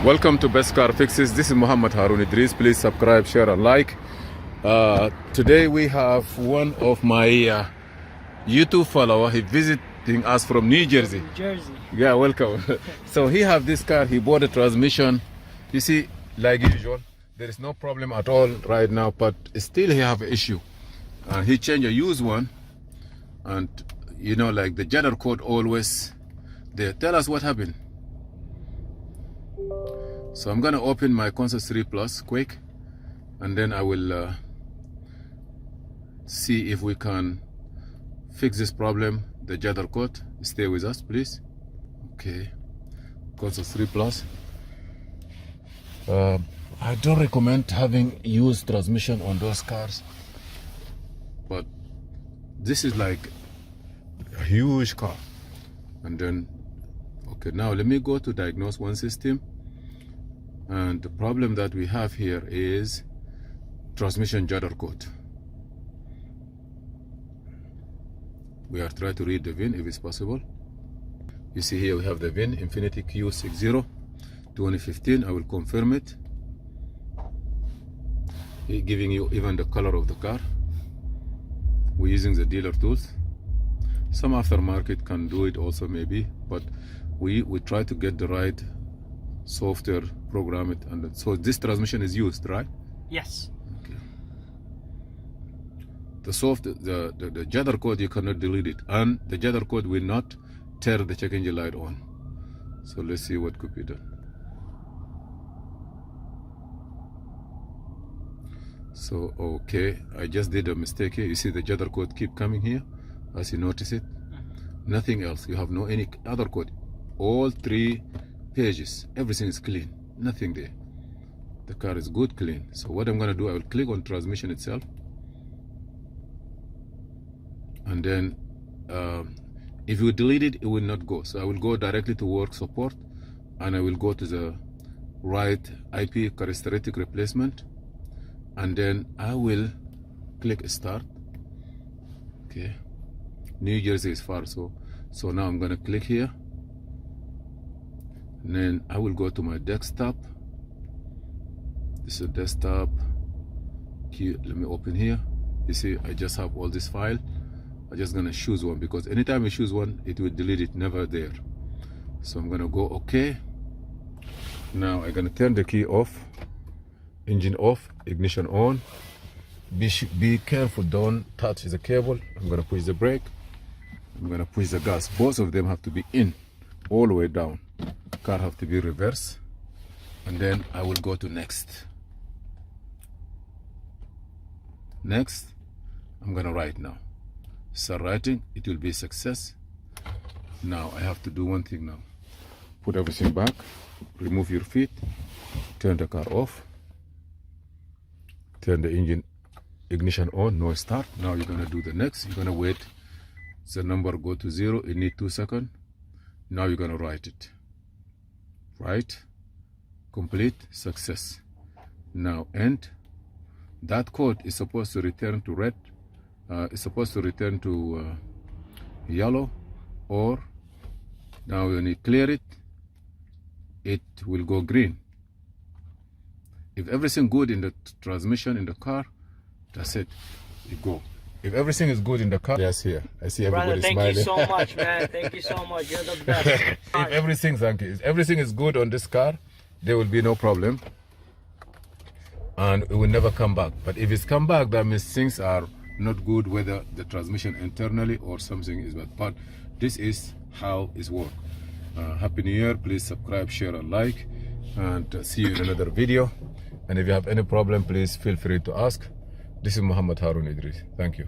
Welcome to Best Car Fixes. This is Muhammad Harun Idris. Please subscribe, share, and like. Today we have one of my YouTube follower. He visiting us from New Jersey. Yeah, welcome. So he have this car. He bought a transmission. You see, like usual, there is no problem at all right now, but still he have an issue. He changed a used one, and you know, like the Judder code always there. Tell us what happened. So I'm gonna open my Console 3 Plus quick, and then I will see if we can fix this problem, the Judder code. Stay with us, please. Okay, Console 3 Plus. I don't recommend having used transmission on those cars, but this is like a huge car. And then, okay, now let me go to diagnose one system. And the problem that we have here is transmission Judder code. We are trying to read the VIN if it's possible. You see here we have the VIN, Infiniti QX60 2015. I will confirm it. Giving you even the color of the car. We're using the dealer tools. Some aftermarket can do it also maybe, but we try to get the right software, program it, and so this transmission is used, right? Yes. Okay. The Judder code, you cannot delete it, and the Judder code will not turn the check engine light on. So let's see what could be done. So okay, I just did a mistake here. You see the Judder code keep coming here, as you notice it. Nothing else. You have no any other code. All three pages, everything is clean, nothing there. The car is good, clean. So what I'm gonna do, I will click on transmission itself, and then if you delete it, it will not go. So I will go directly to work support, and I will go to the right IP characteristic replacement, and then I will click start. Okay, New Jersey is far, so now I'm gonna click here. And then I will go to my desktop. This is a desktop. Here, let me open here. You see, I just have all this file. I'm just gonna choose one, because anytime I choose one, it will delete it, never there. So I'm gonna go okay. Now I'm gonna turn the key off, engine off, ignition on. Be careful, don't touch the cable. I'm gonna push the brake. I'm gonna push the gas. Both of them have to be in, all the way down. Car have to be reverse, and then I will go to next. Next, I'm gonna write now. Start writing, it will be a success. Now I have to do one thing now. Put everything back, remove your feet, turn the car off, turn the engine ignition on, no start. Now you're gonna do the next. You're gonna wait the number go to 0, it need 2 seconds. Now you're gonna write it. Right, complete, success. Now end. That code is supposed to return to red. It's supposed to return to yellow, or now when you clear it, it will go green. If everything good in the transmission in the car, that's it. You go. If everything is good in the car, yes, here. I see everybody Brother, smiling. thank you so much, man. Thank you so much. You're the best. If everything, thank you. If everything is good on this car, there will be no problem, and it will never come back. But if it's come back, that means things are not good, whether the transmission internally or something is bad. But this is how it works. Happy New Year. Please subscribe, share, and like, and see you in another video. And if you have any problem, please feel free to ask. This is Muhammad Harun Idris. Thank you.